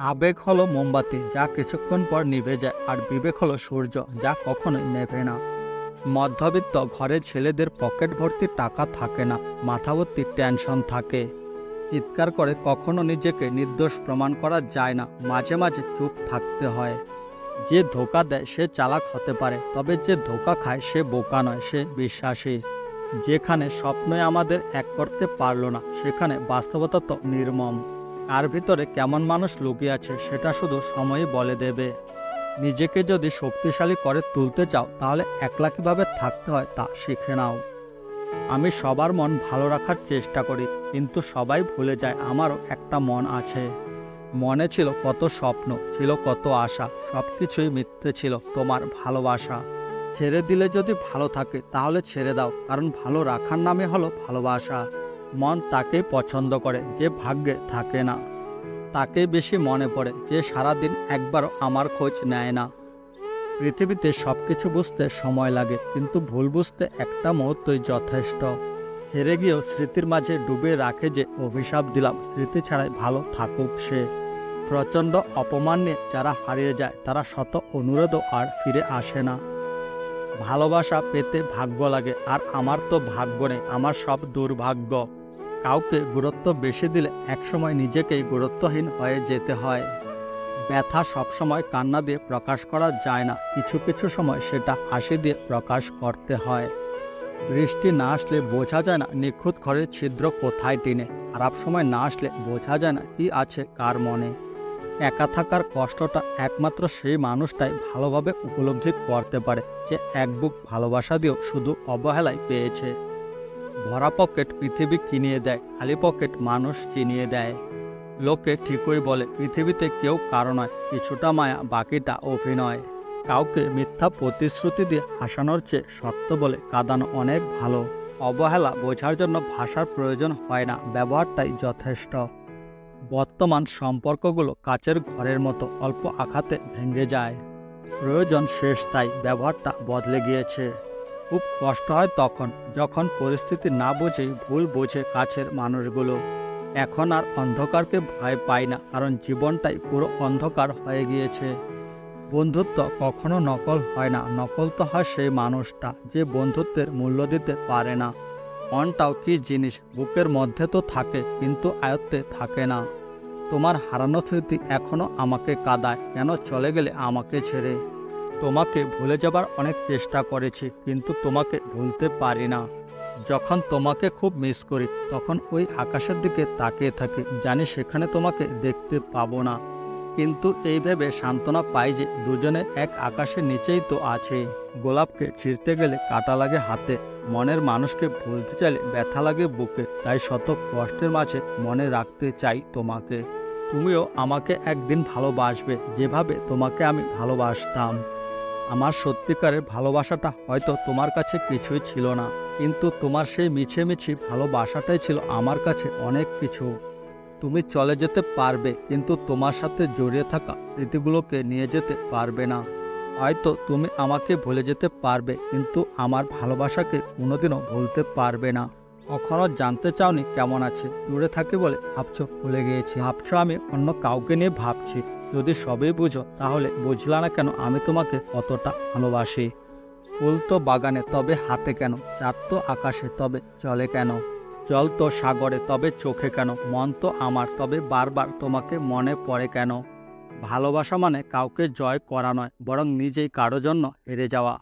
আবেগ হলো মোমবাতি যা কিছুক্ষণ পর নিভে যায়, আর বিবেক হলো সূর্য যা কখনোই নেভে না। মধ্যবিত্ত ঘরের ছেলেদের পকেট ভর্তি টাকা থাকে না, মাথা ভর্তি টেনশন থাকে। চিৎকার করে কখনো নিজেকে নির্দোষ প্রমাণ করা যায় না, মাঝে মাঝে চুপ থাকতে হয়। যে ধোঁকা দেয় সে চালাক হতে পারে, তবে যে ধোঁকা খায় সে বোকা নয়, সে বিশ্বাসী। যেখানে স্বপ্নই আমাদের এক করতে পারল না, সেখানে বাস্তবতা তো নির্মম। আর ভিতরে কেমন মানুষ লুকিয়ে আছে সেটা শুধু সময়ই বলে দেবে। নিজেকে যদি শক্তিশালী করে তুলতে চাও, তাহলে একলা কিভাবে থাকতে হয় তা শিখে নাও। আমি সবার মন ভালো রাখার চেষ্টা করি, কিন্তু সবাই ভুলে যায় আমারও একটা মন আছে। মনে ছিল কত স্বপ্ন, ছিল কত আশা, সবকিছুই মিথ্যে ছিল তোমার ভালোবাসা। ছেড়ে দিলে যদি ভালো থাকে তাহলে ছেড়ে দাও, কারণ ভালো রাখার নামে হলো ভালোবাসা। মন তাকেই পছন্দ করে যে ভাগ্যে থাকে না। তাকেই বেশি মনে পড়ে যে সারাদিন একবারও আমার খোঁজ নেয় না। পৃথিবীতে সবকিছু বুঝতে সময় লাগে, কিন্তু ভুল বুঝতে একটা মুহূর্তই যথেষ্ট। হেরে গিয়েও স্মৃতির মাঝে ডুবে রাখে যে অভিশাপ দিলাম স্মৃতি ছাড়াই ভালো থাকুক সে। প্রচণ্ড অপমান নিয়ে যারা হারিয়ে যায় তারা শত অনুরোধও আর ফিরে আসে না। ভালোবাসা পেতে ভাগ্য লাগে, আর আমার তো ভাগ্য নেই, আমার সব দুর্ভাগ্য। কাউকে গুরুত্ব বেশি দিলে একসময় নিজেকেই গুরুত্বহীন হয়ে যেতে হয়। ব্যথা সবসময় কান্না দিয়ে প্রকাশ করা যায় না, কিছু কিছু সময় সেটা হাসি দিয়ে প্রকাশ করতে হয়। বৃষ্টি না আসলে বোঝা যায় না নিখুঁত ঘরের ছিদ্র কোথায় টিনে। খারাপ সময় না আসলে বোঝা যায় না কি আছে কার মনে। একা থাকার কষ্টটা একমাত্র সেই মানুষটাই ভালোভাবে উপলব্ধি করতে পারে, যে এক বুক ভালোবাসা দিয়েও শুধু অবহেলায় পেয়েছে। ভরা পকেট পৃথিবী কিনিয়ে দেয়, খালি পকেট মানুষ চিনিয়ে দেয়। লোকে ঠিকই বলে পৃথিবীতে কেউ কারো নয়, কিছুটা মায়া বাকিটা অভিনয়। কাউকে মিথ্যা প্রতিশ্রুতি দিয়ে হাসানোর চেয়ে সত্য বলে কাঁদানো অনেক ভালো। অবহেলা বোঝার জন্য ভাষার প্রয়োজন হয় না, ব্যবহারটাই যথেষ্ট। বর্তমান সম্পর্কগুলো কাচের ঘরের মতো, অল্প আঘাতে ভেঙে যায়। প্রয়োজন শেষ, তাই ব্যবহারটা বদলে গিয়েছে। খুব কষ্ট হয় তখন যখন পরিস্থিতি না বুঝেই ভুল বোঝে কাছের মানুষগুলো। এখন আর অন্ধকারকে ভয় পাই না, কারণ জীবনটাই পুরো অন্ধকার হয়ে গিয়েছে। বন্ধুত্ব কখনো নকল হয় না, নকল তো হয় সেই মানুষটা যে বন্ধুত্বের মূল্য দিতে পারে না। মনটাও কি জিনিস, বুকের মধ্যে তো থাকে কিন্তু আয়ত্তে থাকে না। তোমার হারানো স্মৃতি এখনো আমাকে কাঁদায়, কেন চলে গেলে আমাকে ছেড়ে। তোমাকে ভুলে যাবার অনেক চেষ্টা করেছি, কিন্তু তোমাকে ভুলতে পারি না। যখন তোমাকে খুব মিস করি তখন ওই আকাশের দিকে তাকিয়ে থাকি, জানি সেখানে তোমাকে দেখতে পাবো না। কিন্তু এই ভেবে সান্ত্বনা পাই যে দুজনে এক আকাশের নিচেই তো আছে। গোলাপকে ছিঁড়তে গেলে কাটা লাগে হাতে, মনের মানুষকে ভুলতে চাইলে ব্যথা লাগে বুকে। তাই শত কষ্টের মাঝে মনে রাখতে চাই তোমাকে। তুমিও আমাকে একদিন ভালোবাসবে, যেভাবে তোমাকে আমি ভালোবাসতাম। আমার সত্যিকারের ভালোবাসাটা হয়তো তোমার কাছে কিছুই ছিল না, কিন্তু তোমার সেই মিছিমিছি ভালোবাসাটাই ছিল আমার কাছে অনেক কিছু। তুমি চলে যেতে পারবে, কিন্তু তোমার সাথে জড়িয়ে থাকা স্মৃতিগুলোকে নিয়ে যেতে পারবে না। হয়তো তুমি আমাকে ভুলে যেতে পারবে, কিন্তু আমার ভালোবাসাকে কোনোদিনও ভুলতে পারবে না। কখনো জানতে চাওনি কেমন আছে, দূরে থাকি বলে ভাবছো ভুলে গিয়েছি, ভাবছো আমি অন্য কাউকে নিয়ে ভাবছি। যদি সবই বুঝো তাহলে বুঝলা না কেন আমি তোমাকে কতটা ভালোবাসি। ফুল তো বাগানে, তবে হাতে কেন? চাঁদ তো আকাশে, তবে চলে কেন? জল তো সাগরে, তবে চোখে কেন? মন তো আমার, তবে বারবার তোমাকে মনে পড়ে কেন? ভালোবাসা মানে কাউকে জয় করা নয়, বরং নিজেই কারো জন্য হেরে যাওয়া।